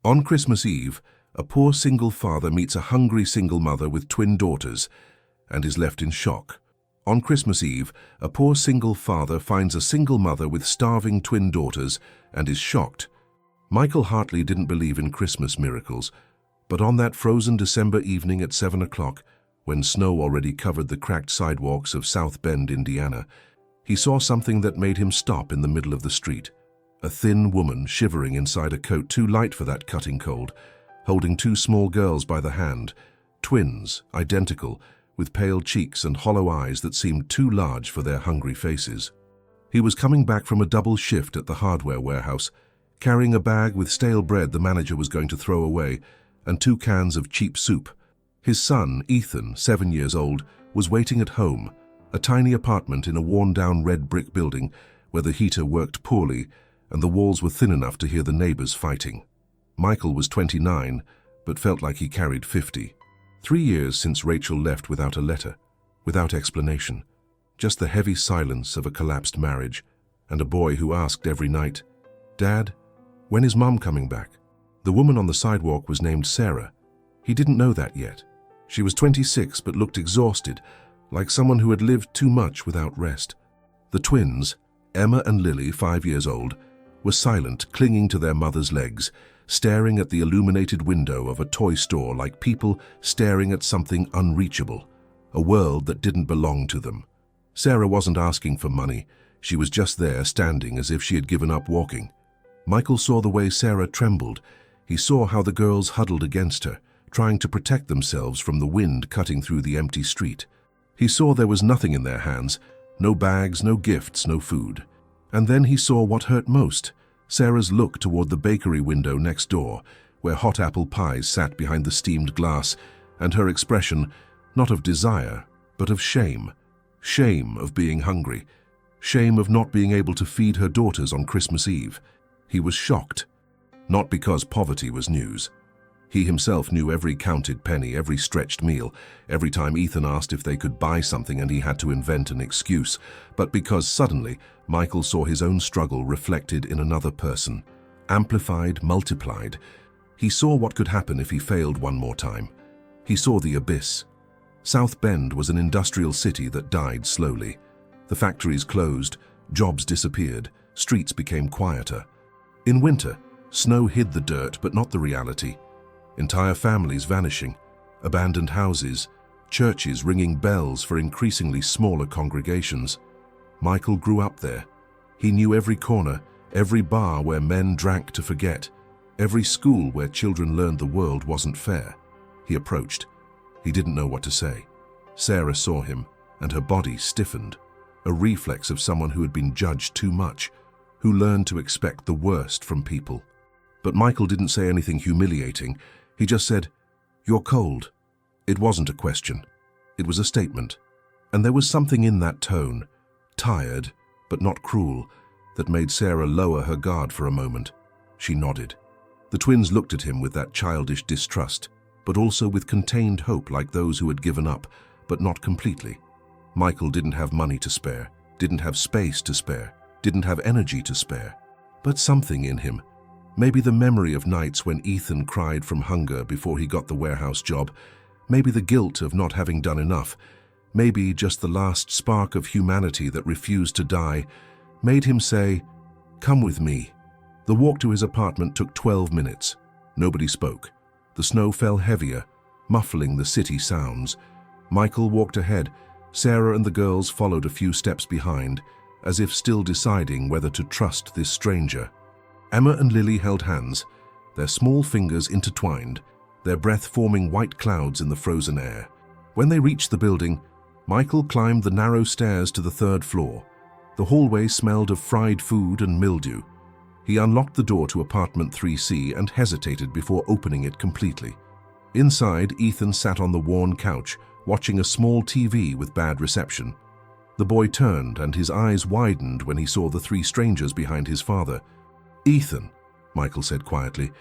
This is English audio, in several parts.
On Christmas Eve, a poor single father meets a hungry single mother with twin daughters and is left in shock. On Christmas Eve, a poor single father finds a single mother with starving twin daughters and is shocked. Michael Hartley didn't believe in Christmas miracles, but on that frozen December evening at 7 o'clock, when snow already covered the cracked sidewalks of South Bend, Indiana, he saw something that made him stop in the middle of the street. A thin woman shivering inside a coat too light for that cutting cold, holding two small girls by the hand, twins, identical, with pale cheeks and hollow eyes that seemed too large for their hungry faces. He was coming back from a double shift at the hardware warehouse, carrying a bag with stale bread the manager was going to throw away, and 2 cans of cheap soup. His son, Ethan, 7 years old, was waiting at home, a tiny apartment in a worn-down red brick building where the heater worked poorly and the walls were thin enough to hear the neighbors fighting. Michael was 29, but felt like he carried 50. 3 years since Rachel left without a letter, without explanation, just the heavy silence of a collapsed marriage, and a boy who asked every night, "Dad, when is Mom coming back?" The woman on the sidewalk was named Sarah. He didn't know that yet. She was 26 but looked exhausted, like someone who had lived too much without rest. The twins, Emma and Lily, 5 years old, were silent, clinging to their mother's legs, staring at the illuminated window of a toy store like people staring at something unreachable, a world that didn't belong to them. Sarah wasn't asking for money. She was just there, standing as if she had given up walking. Michael saw the way Sarah trembled. He saw how the girls huddled against her, trying to protect themselves from the wind cutting through the empty street. He saw there was nothing in their hands, no bags, no gifts, no food. And then he saw what hurt most, Sarah's look toward the bakery window next door, where hot apple pies sat behind the steamed glass, and her expression, not of desire, but of shame. Shame of being hungry. Shame of not being able to feed her daughters on Christmas Eve. He was shocked. Not because poverty was news. He himself knew every counted penny, every stretched meal, every time Ethan asked if they could buy something and he had to invent an excuse, but because suddenly Michael saw his own struggle reflected in another person, amplified, multiplied. He saw what could happen if he failed one more time. He saw the abyss. South Bend was an industrial city that died slowly. The factories closed, jobs disappeared, streets became quieter. In winter, snow hid the dirt but not the reality. Entire families vanishing, abandoned houses, churches ringing bells for increasingly smaller congregations. Michael grew up there. He knew every corner, every bar where men drank to forget, every school where children learned the world wasn't fair. He approached. He didn't know what to say. Sarah saw him, and her body stiffened, a reflex of someone who had been judged too much, who learned to expect the worst from people. But Michael didn't say anything humiliating. He just said, "You're cold." It wasn't a question. It was a statement. And there was something in that tone, tired, but not cruel, that made Sarah lower her guard for a moment. She nodded. The twins looked at him with that childish distrust, but also with contained hope, like those who had given up, but not completely. Michael didn't have money to spare, didn't have space to spare, didn't have energy to spare. But something in him, maybe the memory of nights when Ethan cried from hunger before he got the warehouse job, maybe the guilt of not having done enough, maybe just the last spark of humanity that refused to die, made him say, "Come with me." The walk to his apartment took 12 minutes. Nobody spoke. The snow fell heavier, muffling the city sounds. Michael walked ahead. Sarah and the girls followed a few steps behind, as if still deciding whether to trust this stranger. Emma and Lily held hands, their small fingers intertwined, their breath forming white clouds in the frozen air. When they reached the building, Michael climbed the narrow stairs to the 3rd floor. The hallway smelled of fried food and mildew. He unlocked the door to apartment 3C and hesitated before opening it completely. Inside, Ethan sat on the worn couch, watching a small TV with bad reception. The boy turned and his eyes widened when he saw the 3 strangers behind his father. "Ethan," Michael said quietly,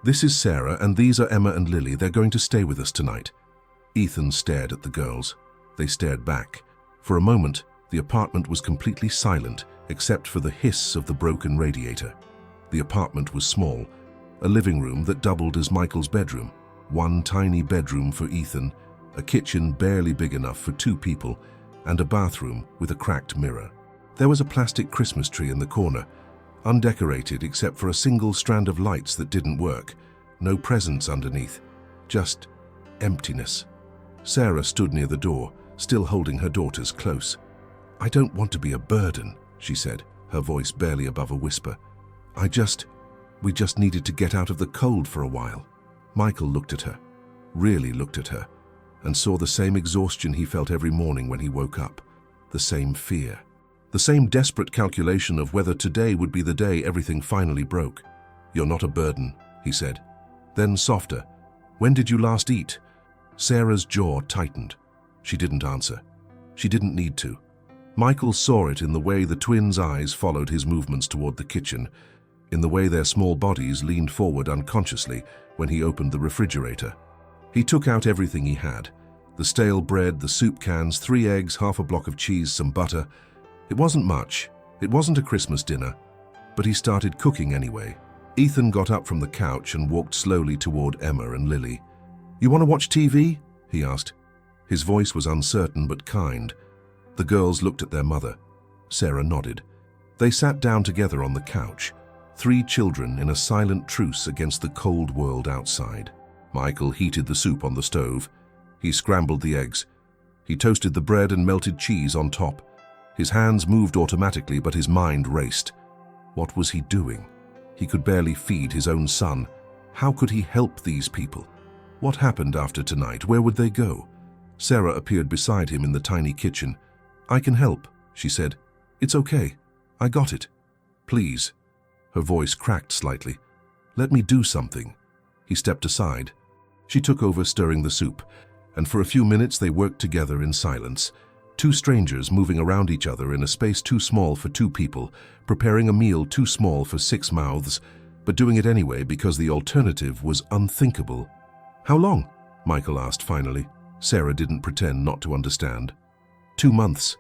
"this is Sarah and these are Emma and Lily. They're going to stay with us tonight." Ethan stared at the girls. They stared back. For a moment, the apartment was completely silent, except for the hiss of the broken radiator. The apartment was small, a living room that doubled as Michael's bedroom, one tiny bedroom for Ethan, a kitchen barely big enough for 2 people, and a bathroom with a cracked mirror. There was a plastic Christmas tree in the corner, undecorated except for a single strand of lights that didn't work, no presents underneath, just emptiness. Sarah stood near the door, still holding her daughters close. "I don't want to be a burden," she said, her voice barely above a whisper. We just needed to get out of the cold for a while." Michael looked at her, really looked at her, and saw the same exhaustion he felt every morning when he woke up, the same fear, the same desperate calculation of whether today would be the day everything finally broke. "You're not a burden," he said. Then softer, "When did you last eat?" Sarah's jaw tightened. She didn't answer. She didn't need to. Michael saw it in the way the twins' eyes followed his movements toward the kitchen, in the way their small bodies leaned forward unconsciously when he opened the refrigerator. He took out everything he had, the stale bread, the soup cans, 3 eggs, half a block of cheese, some butter. It wasn't much. It wasn't a Christmas dinner, but he started cooking anyway. Ethan got up from the couch and walked slowly toward Emma and Lily. "You want to watch TV?" he asked. His voice was uncertain but kind. The girls looked at their mother. Sarah nodded. They sat down together on the couch, 3 children in a silent truce against the cold world outside. Michael heated the soup on the stove. He scrambled the eggs. He toasted the bread and melted cheese on top. His hands moved automatically, but his mind raced. What was he doing? He could barely feed his own son. How could he help these people? What happened after tonight? Where would they go? Sarah appeared beside him in the tiny kitchen. "I can help," she said. "It's okay. I got it. Please." Her voice cracked slightly. "Let me do something." He stepped aside. She took over stirring the soup, and for a few minutes they worked together in silence. 2 strangers moving around each other in a space too small for 2 people, preparing a meal too small for 6 mouths, but doing it anyway because the alternative was unthinkable. "How long?" Michael asked finally. Sarah didn't pretend not to understand. 2 months.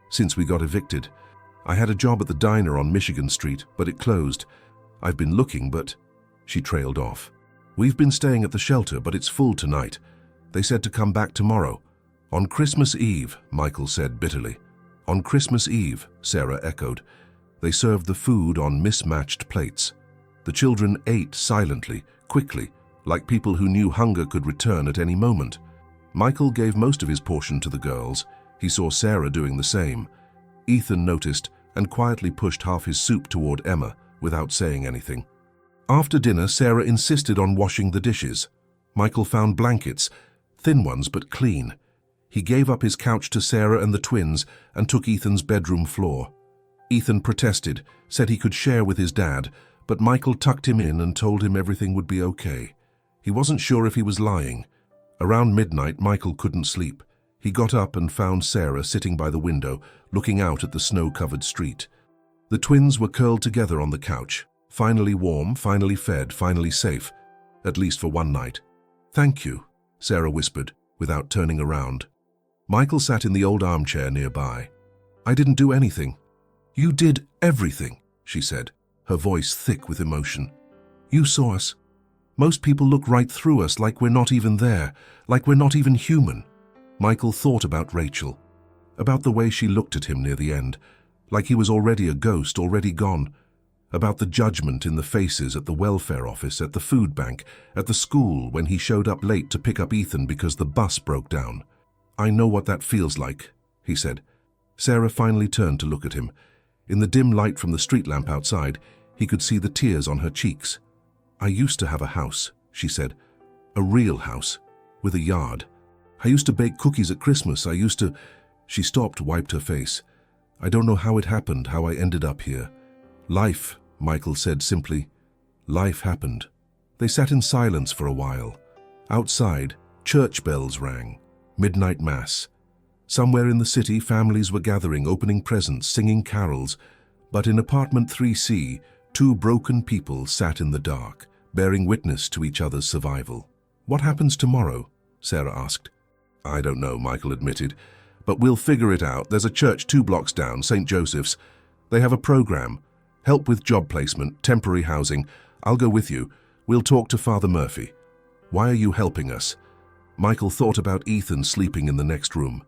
Since we got evicted. I had a job at the diner on Michigan Street, but it closed. I've been looking, but..." She trailed off. "We've been staying at the shelter, but it's full tonight. They said to come back tomorrow." "On Christmas Eve," Michael said bitterly. "On Christmas Eve," Sarah echoed. They served the food on mismatched plates. The children ate silently, quickly, like people who knew hunger could return at any moment. Michael gave most of his portion to the girls. He saw Sarah doing the same. Ethan noticed and quietly pushed half his soup toward Emma without saying anything. After dinner, Sarah insisted on washing the dishes. Michael found blankets, thin ones but clean. He gave up his couch to Sarah and the twins and took Ethan's bedroom floor. Ethan protested, said he could share with his dad, but Michael tucked him in and told him everything would be okay. He wasn't sure if he was lying. Around midnight, Michael couldn't sleep. He got up and found Sarah sitting by the window, looking out at the snow-covered street. The twins were curled together on the couch, finally warm, finally fed, finally safe, at least for one night. "Thank you," Sarah whispered, without turning around. Michael sat in the old armchair nearby. "I didn't do anything." "You did everything," she said, her voice thick with emotion. "You saw us. Most people look right through us like we're not even there, like we're not even human." Michael thought about Rachel, about the way she looked at him near the end, like he was already a ghost, already gone, about the judgment in the faces at the welfare office, at the food bank, at the school when he showed up late to pick up Ethan because the bus broke down. "I know what that feels like," he said. Sarah finally turned to look at him. In the dim light from the street lamp outside, he could see the tears on her cheeks. "I used to have a house," she said. "A real house, with a yard. I used to bake cookies at Christmas. I used to..." She stopped, wiped her face. "I don't know how it happened, how I ended up here. Life," Michael said simply. "Life happened." They sat in silence for a while. Outside, church bells rang. Midnight mass. Somewhere in the city, families were gathering, opening presents, singing carols. But in apartment 3C, 2 broken people sat in the dark, bearing witness to each other's survival. "What happens tomorrow?" Sarah asked. "I don't know," Michael admitted. "But we'll figure it out. There's a church 2 blocks down, St. Joseph's. They have a program. Help with job placement, temporary housing. I'll go with you. We'll talk to Father Murphy. Why are you helping us? Michael thought about Ethan sleeping in the next room,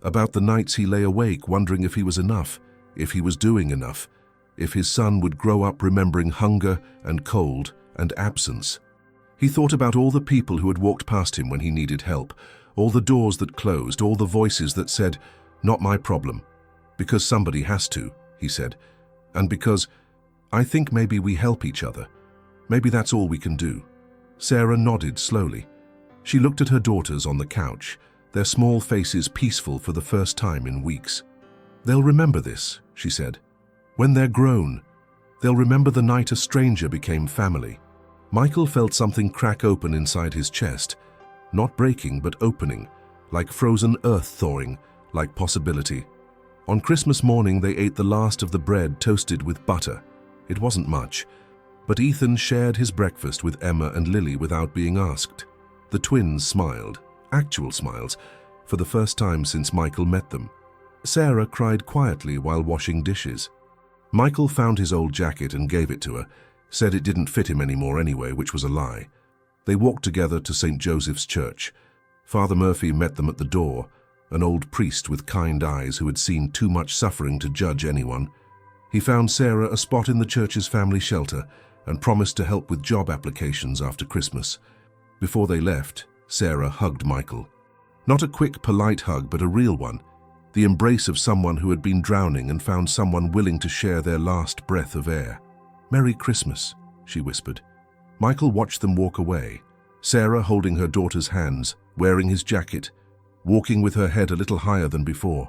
about the nights he lay awake wondering if he was enough, if he was doing enough, if his son would grow up remembering hunger and cold and absence. He thought about all the people who had walked past him when he needed help, all the doors that closed, all the voices that said, "Not my problem." Because somebody has to, he said, and because I think maybe we help each other. Maybe that's all we can do. Sarah nodded slowly. She looked at her daughters on the couch, their small faces peaceful for the first time in weeks. "They'll remember this," she said. "When they're grown, they'll remember the night a stranger became family." Michael felt something crack open inside his chest, not breaking but opening, like frozen earth thawing, like possibility. On Christmas morning they ate the last of the bread toasted with butter. It wasn't much, but Ethan shared his breakfast with Emma and Lily without being asked. The twins smiled, actual smiles, for the first time since Michael met them. Sarah cried quietly while washing dishes. Michael found his old jacket and gave it to her, said it didn't fit him anymore anyway, which was a lie. They walked together to St. Joseph's Church. Father Murphy met them at the door, an old priest with kind eyes who had seen too much suffering to judge anyone. He found Sarah a spot in the church's family shelter and promised to help with job applications after Christmas. Before they left, Sarah hugged Michael. Not a quick, polite hug, but a real one, the embrace of someone who had been drowning and found someone willing to share their last breath of air. "Merry Christmas," she whispered. Michael watched them walk away, Sarah holding her daughter's hands, wearing his jacket, walking with her head a little higher than before.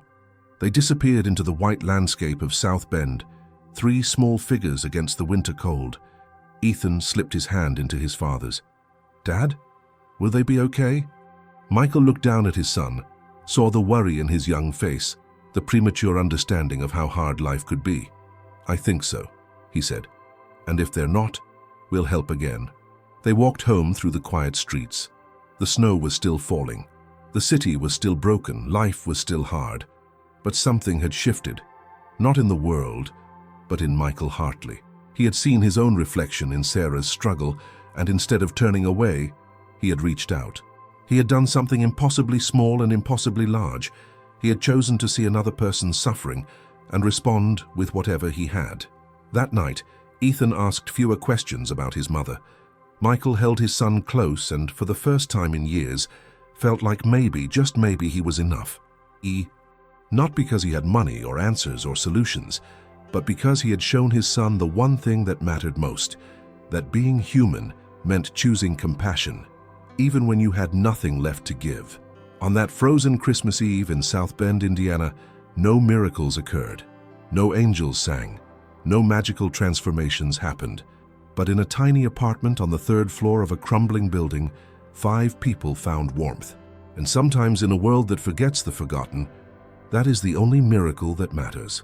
They disappeared into the white landscape of South Bend, 3 small figures against the winter cold. Ethan slipped his hand into his father's. "Dad, will they be okay?" Michael looked down at his son, saw the worry in his young face, the premature understanding of how hard life could be. "I think so," he said. "And if they're not, we'll help again." They walked home through the quiet streets. The snow was still falling. The city was still broken, life was still hard. But something had shifted, not in the world, but in Michael Hartley. He had seen his own reflection in Sarah's struggle, and instead of turning away, he had reached out. He had done something impossibly small and impossibly large. He had chosen to see another person's suffering and respond with whatever he had. That night, Ethan asked fewer questions about his mother. Michael held his son close and, for the first time in years, felt like maybe, just maybe, he was enough. Not because he had money or answers or solutions, but because he had shown his son the one thing that mattered most, that being human meant choosing compassion, even when you had nothing left to give. On that frozen Christmas Eve in South Bend, Indiana, no miracles occurred, no angels sang, no magical transformations happened. But in a tiny apartment on the 3rd floor of a crumbling building, 5 people found warmth. And sometimes in a world that forgets the forgotten, that is the only miracle that matters.